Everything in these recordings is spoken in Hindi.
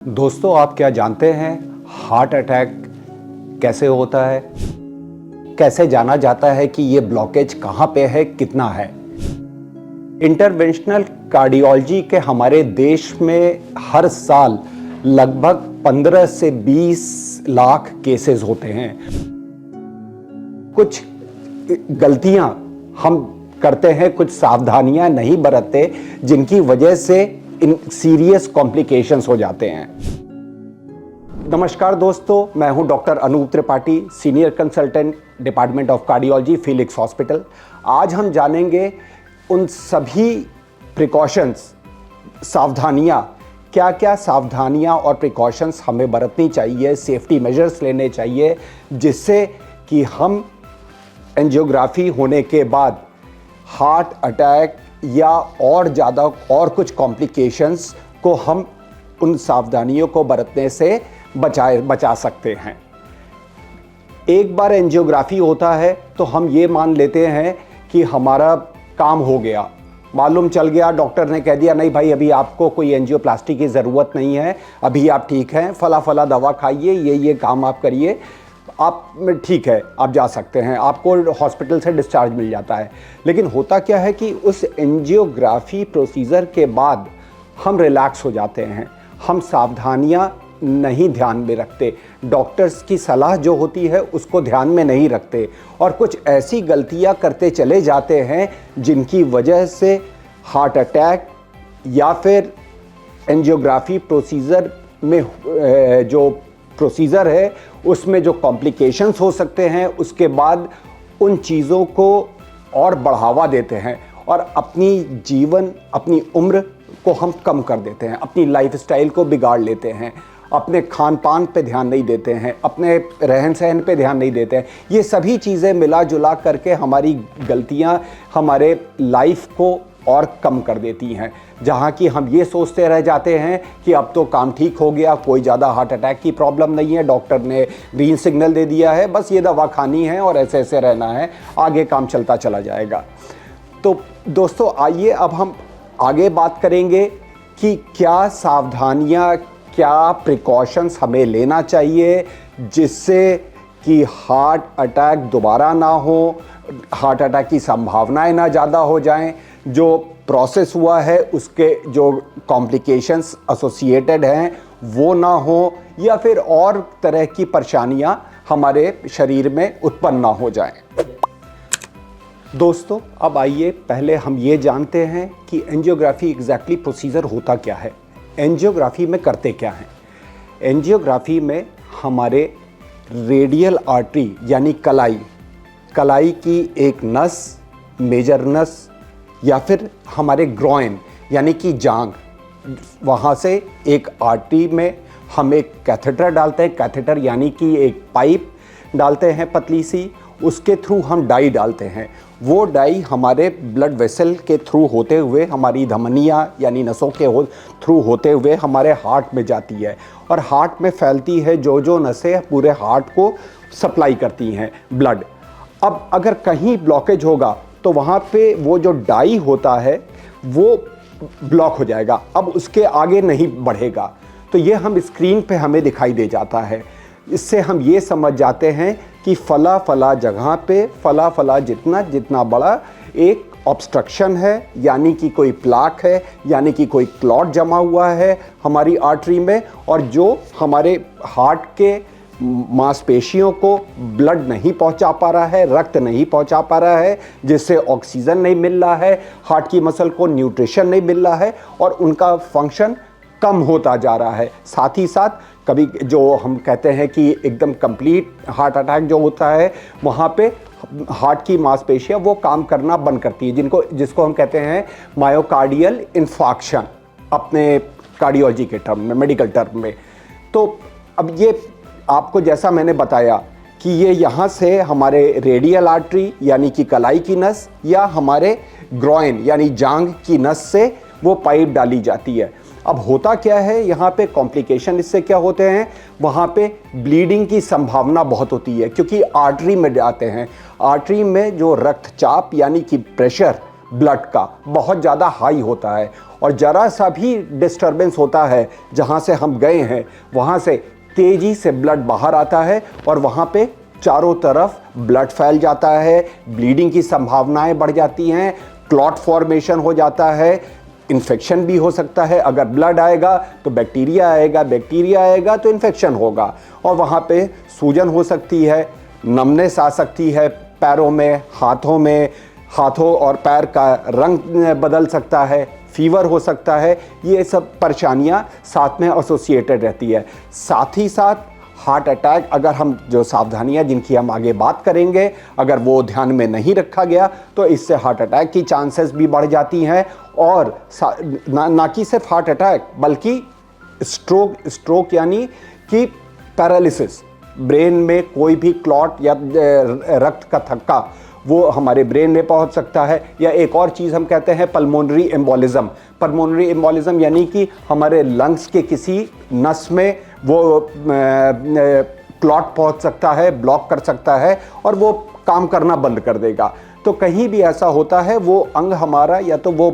दोस्तों, आप क्या जानते हैं हार्ट अटैक कैसे होता है? कैसे जाना जाता है कि ये ब्लॉकेज कहाँ पे है, कितना है? इंटरवेंशनल कार्डियोलॉजी के हमारे देश में हर साल लगभग 15 से 20 लाख केसेस होते हैं। कुछ गलतियां हम करते हैं, कुछ सावधानियां नहीं बरतते, जिनकी वजह से इन सीरियस कॉम्प्लिकेशंस हो जाते हैं। नमस्कार दोस्तों, मैं हूं doctor Anoop Tripathi, senior consultant department of cardiology, Felix hospital. आज हम जानेंगे उन सभी प्रिकॉशंस, सावधानियां, क्या क्या सावधानियां और प्रिकॉशंस हमें बरतनी चाहिए, सेफ्टी मेजर्स लेने चाहिए, जिससे कि हम एंजियोग्राफी होने के बाद हार्ट अटैक या और ज़्यादा और कुछ कॉम्प्लिकेशंस को हम उन सावधानियों को बरतने से बचा सकते हैं। एक बार एंजियोग्राफी होता है तो हम ये मान लेते हैं कि हमारा काम हो गया, मालूम चल गया, डॉक्टर ने कह दिया नहीं भाई अभी आपको कोई एंजियोप्लास्टी की ज़रूरत नहीं है, अभी आप ठीक हैं, फला फला दवा खाइए, ये काम आप करिए, आप ठीक है, आप जा सकते हैं, आपको हॉस्पिटल से डिस्चार्ज मिल जाता है। लेकिन होता क्या है कि उस एंजियोग्राफी प्रोसीजर के बाद हम रिलैक्स हो जाते हैं, हम सावधानियां नहीं ध्यान में रखते, डॉक्टर्स की सलाह जो होती है उसको ध्यान में नहीं रखते और कुछ ऐसी गलतियां करते चले जाते हैं जिनकी वजह से हार्ट अटैक या फिर एंजियोग्राफी प्रोसीजर में जो प्रोसीजर है उसमें जो कॉम्प्लिकेशंस हो सकते हैं, उसके बाद उन चीज़ों को और बढ़ावा देते हैं और अपनी उम्र को हम कम कर देते हैं, अपनी लाइफस्टाइल को बिगाड़ लेते हैं, अपने खान पान पे ध्यान नहीं देते हैं, अपने रहन सहन पे ध्यान नहीं देते हैं। ये सभी चीज़ें मिला जुला करके हमारी गलतियाँ हमारे लाइफ को और कम कर देती हैं, जहाँ कि हम ये सोचते रह जाते हैं कि अब तो काम ठीक हो गया, कोई ज़्यादा हार्ट अटैक की प्रॉब्लम नहीं है, डॉक्टर ने ग्रीन सिग्नल दे दिया है, बस ये दवा खानी है और ऐसे ऐसे रहना है, आगे काम चलता चला जाएगा। तो दोस्तों आइए अब हम आगे बात करेंगे कि क्या सावधानियाँ, क्या प्रिकॉशंस हमें लेना चाहिए जिससे कि हार्ट अटैक दोबारा ना हो, हार्ट अटैक की संभावनाएं ना ज़्यादा हो जाएं, जो प्रोसेस हुआ है उसके जो कॉम्प्लिकेशंस एसोसिएटेड हैं वो ना हो, या फिर और तरह की परेशानियां हमारे शरीर में उत्पन्न ना हो जाएं। दोस्तों अब आइए पहले हम ये जानते हैं कि एंजियोग्राफी एग्जैक्टली प्रोसीजर होता क्या है, एंजियोग्राफी में करते क्या हैं। एंजियोग्राफी में हमारे रेडियल आर्टरी यानी कलाई की एक नस, मेजर नस, या फिर हमारे ग्रॉइन यानी कि जांग, वहाँ से एक आर्टरी में हम एक कैथेटर डालते हैं, कैथेटर यानी कि एक पाइप डालते हैं पतली सी, उसके थ्रू हम डाई डालते हैं। वो डाई हमारे ब्लड वेसल के थ्रू होते हुए, हमारी धमनियाँ यानी नसों के थ्रू होते हुए हमारे हार्ट में जाती है और हार्ट में फैलती है, जो नसें पूरे हार्ट को सप्लाई करती हैं ब्लड। अब अगर कहीं ब्लॉकेज होगा तो वहाँ पे वो जो डाई होता है वो ब्लॉक हो जाएगा, अब उसके आगे नहीं बढ़ेगा। तो ये हम स्क्रीन पे हमें दिखाई दे जाता है, इससे हम ये समझ जाते हैं कि फला जगह पे फला जितना बड़ा एक ऑब्स्ट्रक्शन है, यानी कि कोई प्लाक है, यानी कि कोई क्लॉट जमा हुआ है हमारी आर्टरी में, और जो हमारे हार्ट के मांसपेशियों को ब्लड नहीं पहुंचा पा रहा है, रक्त नहीं पहुंचा पा रहा है, जिससे ऑक्सीजन नहीं मिल रहा है, हार्ट की मसल को न्यूट्रिशन नहीं मिल रहा है और उनका फंक्शन कम होता जा रहा है। साथ ही साथ कभी जो हम कहते हैं कि एकदम कंप्लीट हार्ट अटैक जो होता है, वहाँ पे हार्ट की मांसपेशियाँ वो काम करना बंद करती है, जिसको हम कहते हैं मायोकार्डियल इन्फार्क्शन अपने कार्डियोलॉजी के टर्म में, मेडिकल टर्म में। तो अब ये आपको जैसा मैंने बताया कि ये यहाँ से हमारे रेडियल आर्टरी यानी कि कलाई की नस या हमारे ग्रॉइन यानी जांग की नस से वो पाइप डाली जाती है। अब होता क्या है, यहाँ पे कॉम्प्लिकेशन इससे क्या होते हैं, वहाँ पे ब्लीडिंग की संभावना बहुत होती है, क्योंकि आर्टरी में जाते हैं। आर्टरी में जो रक्तचाप यानी कि प्रेशर ब्लड का बहुत ज़्यादा हाई होता है और ज़रा सा भी डिस्टर्बेंस होता है जहाँ से हम गए हैं वहाँ से तेज़ी से ब्लड बाहर आता है और वहाँ पे चारों तरफ ब्लड फैल जाता है, ब्लीडिंग की संभावनाएं बढ़ जाती हैं, क्लॉट फॉर्मेशन हो जाता है, इन्फेक्शन भी हो सकता है। अगर ब्लड आएगा तो बैक्टीरिया आएगा, बैक्टीरिया आएगा तो इन्फेक्शन होगा और वहाँ पे सूजन हो सकती है, नमनेस आ सकती है पैरों में, हाथों और पैर का रंग बदल सकता है, फीवर हो सकता है। ये सब परेशानियां साथ में एसोसिएटेड रहती है। साथ ही साथ हार्ट अटैक, अगर हम जो सावधानियां जिनकी हम आगे बात करेंगे अगर वो ध्यान में नहीं रखा गया तो इससे हार्ट अटैक की चांसेस भी बढ़ जाती हैं और ना कि सिर्फ हार्ट अटैक बल्कि स्ट्रोक यानी कि पैरालिसिस, ब्रेन में कोई भी क्लॉट या रक्त का थक्का वो हमारे ब्रेन में पहुंच सकता है। या एक और चीज़ हम कहते हैं पल्मोनरी एम्बोलिज्म यानी कि हमारे लंग्स के किसी नस में वो क्लॉट पहुंच सकता है, ब्लॉक कर सकता है और वो काम करना बंद कर देगा। तो कहीं भी ऐसा होता है वो अंग हमारा या तो वो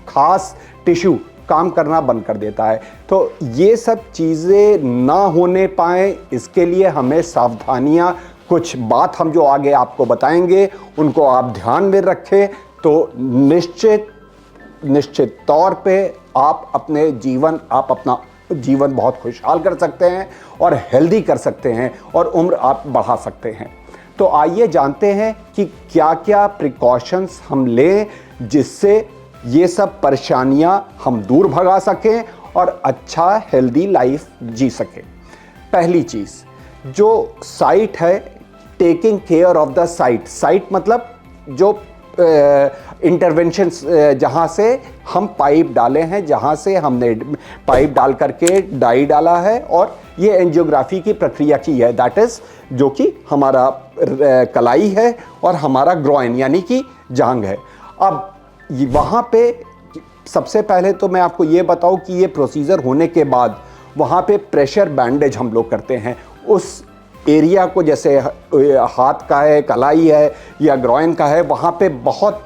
खास टिश्यू काम करना बंद कर देता है। तो ये सब चीज़ें ना होने पाए इसके लिए हमें सावधानियां, कुछ बात हम जो आगे आपको बताएंगे उनको आप ध्यान में रखें तो निश्चित तौर पे आप अपना जीवन बहुत खुशहाल कर सकते हैं और हेल्दी कर सकते हैं और उम्र आप बढ़ा सकते हैं। तो आइए जानते हैं कि क्या क्या प्रिकॉशंस हम लें जिससे ये सब परेशानियां हम दूर भगा सकें और अच्छा हेल्दी लाइफ जी सकें। पहली चीज़ जो साइट है, taking care of the site मतलब जो इंटरवेंशन जहाँ से हम पाइप डाले हैं, जहाँ से हमने पाइप डाल करके डाई डाला है और ये एंजियोग्राफी की प्रक्रिया की है, दैट इज़ जो कि हमारा कलाई है और हमारा ग्रॉइन यानी कि जांघ है। अब वहाँ पे सबसे पहले तो मैं आपको ये बताऊँ कि ये प्रोसीजर होने के बाद वहाँ पे प्रेशर बैंडेज हम लोग करते हैं उस एरिया को, जैसे हाथ का है, कलाई है या ग्रॉइन का है, वहाँ पे बहुत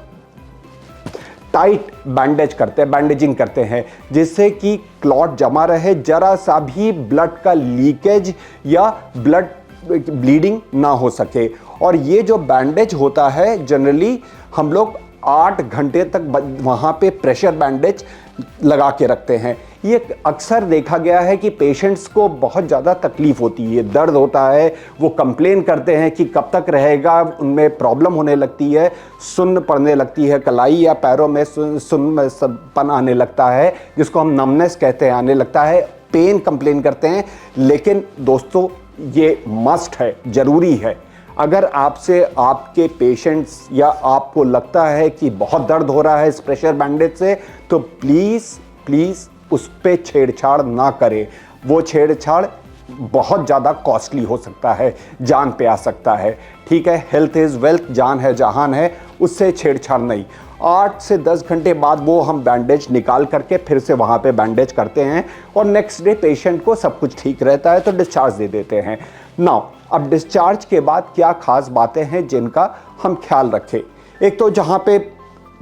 टाइट बैंडेजिंग करते हैं जिससे कि क्लॉट जमा रहे, जरा सा भी ब्लड का लीकेज या ब्लीडिंग ना हो सके। और ये जो बैंडेज होता है जनरली हम लोग 8 घंटे तक वहाँ पे प्रेशर बैंडेज लगा के रखते हैं। ये अक्सर देखा गया है कि पेशेंट्स को बहुत ज़्यादा तकलीफ़ होती है, दर्द होता है, वो कंप्लेन करते हैं कि कब तक रहेगा, उनमें प्रॉब्लम होने लगती है, सुन्न पड़ने लगती है, कलाई या पैरों में सुन्नपन आने लगता है जिसको हम नमनेस कहते हैं, आने लगता है, पेन कंप्लेन करते हैं। लेकिन दोस्तों ये मस्ट है, ज़रूरी है। अगर आपसे आपके पेशेंट्स या आपको लगता है कि बहुत दर्द हो रहा है इस प्रेशर बैंडेज से तो प्लीज़ उस पे छेड़छाड़ ना करें। वो छेड़छाड़ बहुत ज़्यादा कॉस्टली हो सकता है, जान पे आ सकता है। ठीक है, हेल्थ इज़ वेल्थ, जान है जहान है, उससे छेड़छाड़ नहीं। 8 से 10 घंटे बाद वो हम बैंडेज निकाल करके फिर से वहाँ पे बैंडेज करते हैं और नेक्स्ट डे पेशेंट को सब कुछ ठीक रहता है तो डिस्चार्ज दे देते हैं। नाउ अब डिस्चार्ज के बाद क्या खास बातें हैं जिनका हम ख्याल रखें। एक तो जहाँ पे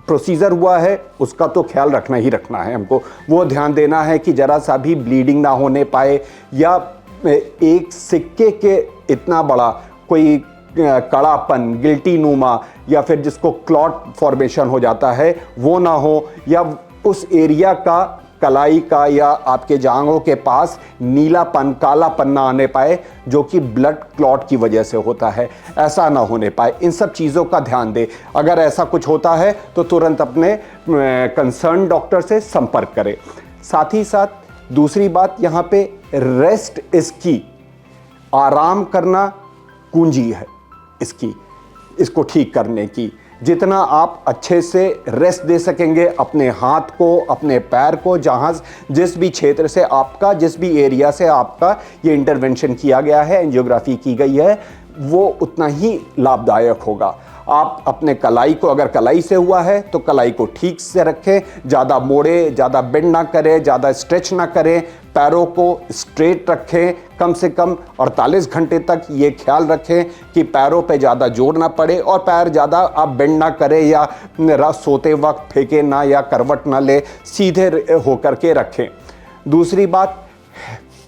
प्रोसीजर हुआ है उसका तो ख्याल रखना ही रखना है, हमको वो ध्यान देना है कि ज़रा सा भी ब्लीडिंग ना होने पाए या एक सिक्के के इतना बड़ा कोई कड़ापन, गिल्टी नुमा या फिर जिसको क्लॉट फॉर्मेशन हो जाता है वो ना हो, या उस एरिया का, कलाई का या आपके जांघों के पास नीलापन, कालापन ना आने पाए जो कि ब्लड क्लॉट की वजह से होता है, ऐसा ना होने पाए। इन सब चीज़ों का ध्यान दें। अगर ऐसा कुछ होता है तो तुरंत अपने कंसर्न डॉक्टर से संपर्क करें। साथ ही साथ दूसरी बात यहाँ पे रेस्ट इसकी, आराम करना कुंजी है इसको ठीक करने की। जितना आप अच्छे से रेस्ट दे सकेंगे अपने हाथ को, अपने पैर को, जहाँ जिस भी क्षेत्र से आपका, जिस भी एरिया से आपका ये इंटरवेंशन किया गया है, एंजियोग्राफी की गई है, वो उतना ही लाभदायक होगा। आप अपने कलाई को, अगर कलाई से हुआ है तो कलाई को ठीक से रखें, ज़्यादा मोड़े, ज़्यादा बेंड ना करें, ज़्यादा स्ट्रेच ना करें, पैरों को स्ट्रेट रखें। कम से कम 48 घंटे तक ये ख्याल रखें कि पैरों पे ज़्यादा जोर ना पड़े और पैर ज़्यादा आप बेंड ना करें या सोते वक्त फेंके ना या करवट ना ले, सीधे होकर के रखें। दूसरी बात,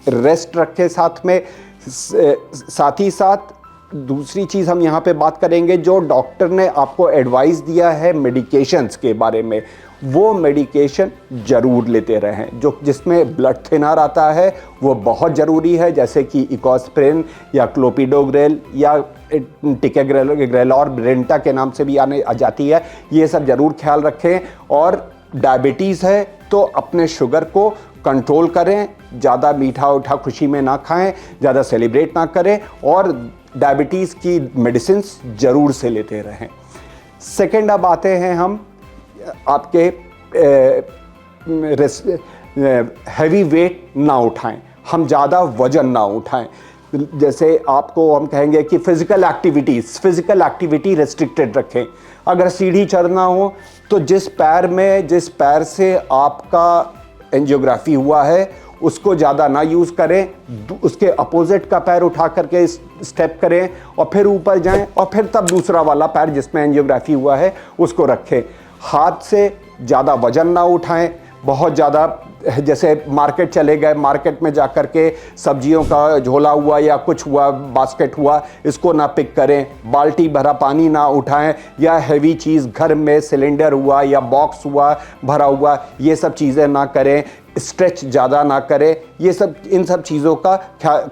रेस्ट रखें साथ में। साथ ही साथ दूसरी चीज़ हम यहाँ पे बात करेंगे, जो डॉक्टर ने आपको एडवाइस दिया है मेडिकेशंस के बारे में, वो मेडिकेशन ज़रूर लेते रहें। जो जिसमें ब्लड थिनर आता है वो बहुत ज़रूरी है, जैसे कि इकोस्प्रिन या क्लोपिडोग्रेल या टिकेग्रेल और ब्रेंटा के नाम से भी आने आ जाती है। ये सब ज़रूर ख्याल रखें। और डायबिटीज़ है तो अपने शुगर को कंट्रोल करें, ज़्यादा मीठा उठा खुशी में ना खाएं, ज़्यादा सेलिब्रेट ना करें और डायबिटीज़ की मेडिसिन्स ज़रूर से लेते रहें। सेकेंड, अब आते हैं हम आपके हैवी वेट ना उठाएं, हम ज़्यादा वज़न ना उठाएं। जैसे आपको हम कहेंगे कि फिज़िकल एक्टिविटी रेस्ट्रिक्टेड रखें। अगर सीढ़ी चढ़ना हो तो जिस पैर से आपका एंजियोग्राफी हुआ है उसको ज़्यादा ना यूज़ करें, उसके अपोजिट का पैर उठा करके स्टेप करें और फिर ऊपर जाएं और फिर तब दूसरा वाला पैर जिसमें एंजियोग्राफी हुआ है उसको रखें। हाथ से ज़्यादा वज़न ना उठाएं, बहुत ज़्यादा, जैसे मार्केट चले गए, मार्केट में जाकर के सब्जियों का झोला हुआ या कुछ हुआ, बास्केट हुआ, इसको ना पिक करें। बाल्टी भरा पानी ना उठाएं या हैवी चीज़ घर में सिलेंडर हुआ या बॉक्स हुआ भरा हुआ, ये सब चीज़ें ना करें। स्ट्रेच ज़्यादा ना करें। ये सब, इन सब चीज़ों का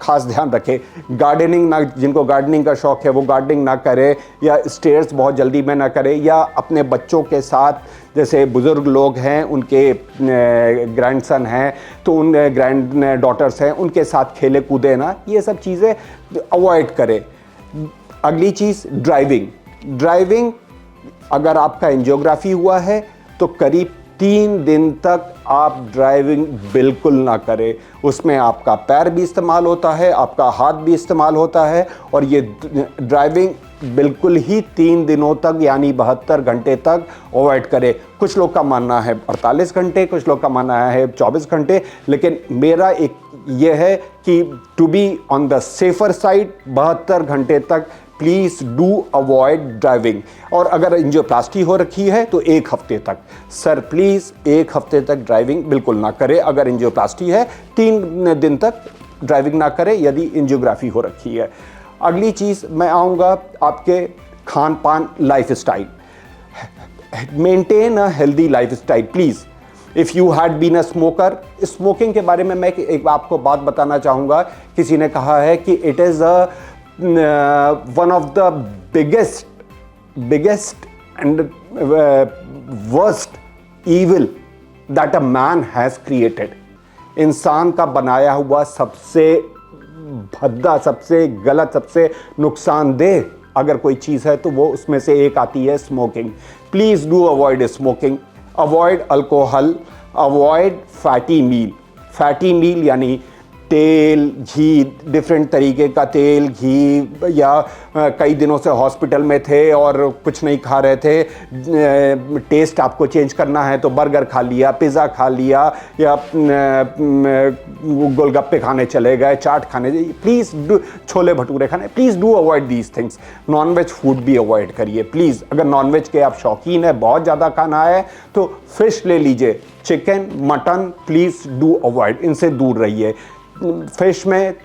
खास ध्यान रखें। गार्डनिंग ना, जिनको गार्डनिंग का शौक़ है वो गार्डनिंग ना करें या स्टेयर्स बहुत जल्दी में ना करें, या अपने बच्चों के साथ, जैसे बुज़ुर्ग लोग हैं उनके ग्रैंडसन हैं तो उन ग्रैंड डॉटर्स हैं उनके साथ खेले कूदे ना, ये सब चीज़ें अवॉइड करें। अगली चीज़, ड्राइविंग अगर आपका एंजियोग्राफी हुआ है तो करीब 3 दिन तक आप ड्राइविंग बिल्कुल ना करें। उसमें आपका पैर भी इस्तेमाल होता है, आपका हाथ भी इस्तेमाल होता है और ये ड्राइविंग बिल्कुल ही 3 दिनों तक यानी 72 घंटे तक अवॉइड करें। कुछ लोग का मानना है 48 घंटे, कुछ लोग का मानना है 24 घंटे, लेकिन मेरा एक ये है कि to be on the safer side 72 घंटे तक प्लीज़ डू अवॉइड ड्राइविंग। और अगर एंजियोप्लास्टी हो रखी है तो 1 हफ्ते तक, सर प्लीज़ 1 हफ्ते तक ड्राइविंग बिल्कुल ना करें। अगर एंजियोप्लास्टी है 3 दिन तक ड्राइविंग ना करें यदि एंजियोग्राफी हो रखी है। अगली चीज़ मैं आऊँगा आपके खान पान, lifestyle. Maintain a healthy lifestyle please. If you had been a smoker, smoking के बारे में मैं एक आपको बात बताना चाहूँगा। किसी ने कहा है कि it is one of the biggest and worst evil that a man has created. इंसान का बनाया हुआ सबसे भद्दा, सबसे गलत, सबसे नुकसानदेह अगर कोई चीज़ है तो वो उसमें से एक आती है smoking. Please do avoid smoking, avoid alcohol, avoid fatty meal यानी तेल, घी, डिफरेंट तरीके का तेल, घी, या कई दिनों से हॉस्पिटल में थे और कुछ नहीं खा रहे थे, टेस्ट आपको चेंज करना है तो बर्गर खा लिया, पिज़्ज़ा खा लिया या गोलगप्पे खाने चले गए, चाट खाने, प्लीज़ छोले भटूरे खाने, please do avoid these things. Nonveg food भी अवॉइड करिए प्लीज़। अगर नॉनवेज के आप शौकीन है, बहुत ज़्यादा खाना है तो फिश ले लीजिए, chicken, mutton please do avoid, इनसे दूर रहिए। फिश में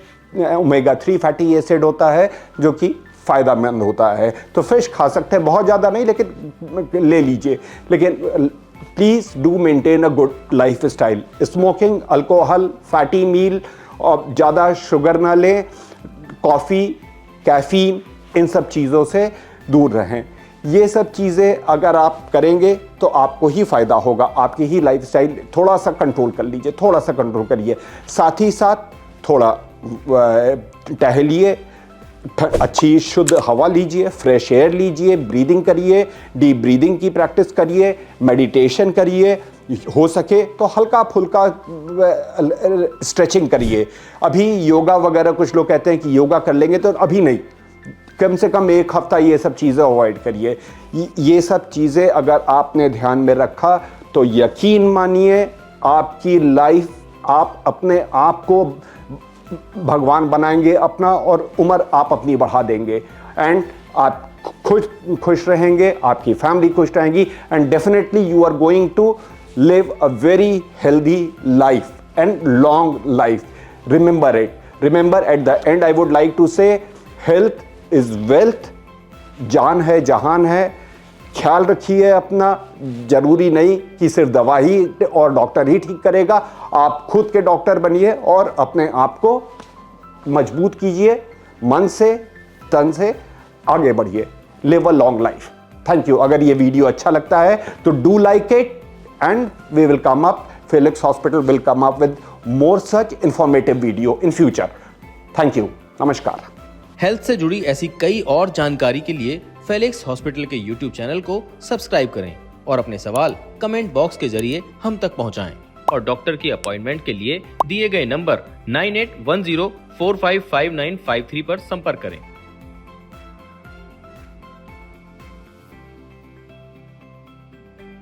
ओमेगा 3 फैटी एसिड होता है जो कि फ़ायदेमंद होता है, तो फिश खा सकते हैं, बहुत ज़्यादा नहीं लेकिन ले लीजिए। लेकिन please do maintain a good lifestyle. Smoking, alcohol, fatty meal और ज़्यादा शुगर ना लें, कॉफ़ी, कैफ़ीन, इन सब चीज़ों से दूर रहें। ये सब चीज़ें अगर आप करेंगे तो आपको ही फ़ायदा होगा, आपकी ही लाइफस्टाइल थोड़ा सा कंट्रोल कर लीजिए, थोड़ा सा कंट्रोल करिए। साथ ही साथ थोड़ा टहलिए, अच्छी शुद्ध हवा लीजिए, फ्रेश एयर लीजिए, ब्रीदिंग करिए, डीप ब्रीदिंग की प्रैक्टिस करिए, मेडिटेशन करिए, हो सके तो हल्का फुल्का स्ट्रेचिंग करिए। अभी योगा वगैरह कुछ लोग कहते हैं कि योगा कर लेंगे, तो अभी नहीं, कम से कम एक हफ्ता ये सब चीज़ें अवॉइड करिए। ये सब चीज़ें अगर आपने ध्यान में रखा तो यकीन मानिए आपकी लाइफ, आप अपने आप को भगवान बनाएंगे अपना, और उम्र आप अपनी बढ़ा देंगे, एंड आप खुश रहेंगे, आपकी फैमिली खुश रहेगी, and definitely you are going to live a very healthy life and long life. Remember it, remember at the end I would like to say health is wealth, जान है जहान है। ख्याल रखिए अपना, जरूरी नहीं कि सिर्फ दवा ही और डॉक्टर ही ठीक करेगा, आप खुद के डॉक्टर बनिए और अपने आप को मजबूत कीजिए, मन से तन से आगे बढ़िए। Live a long life. Thank you. अगर ये वीडियो अच्छा लगता है तो do like it and we will come up, Felix hospital will come up with more such informative video in future. Thank you, नमस्कार। हेल्थ से जुड़ी ऐसी कई और जानकारी के लिए फेलिक्स हॉस्पिटल के YouTube चैनल को सब्सक्राइब करें और अपने सवाल कमेंट बॉक्स के जरिए हम तक पहुंचाएं। और डॉक्टर की अपॉइंटमेंट के लिए दिए गए नंबर 9810455953 पर संपर्क करें।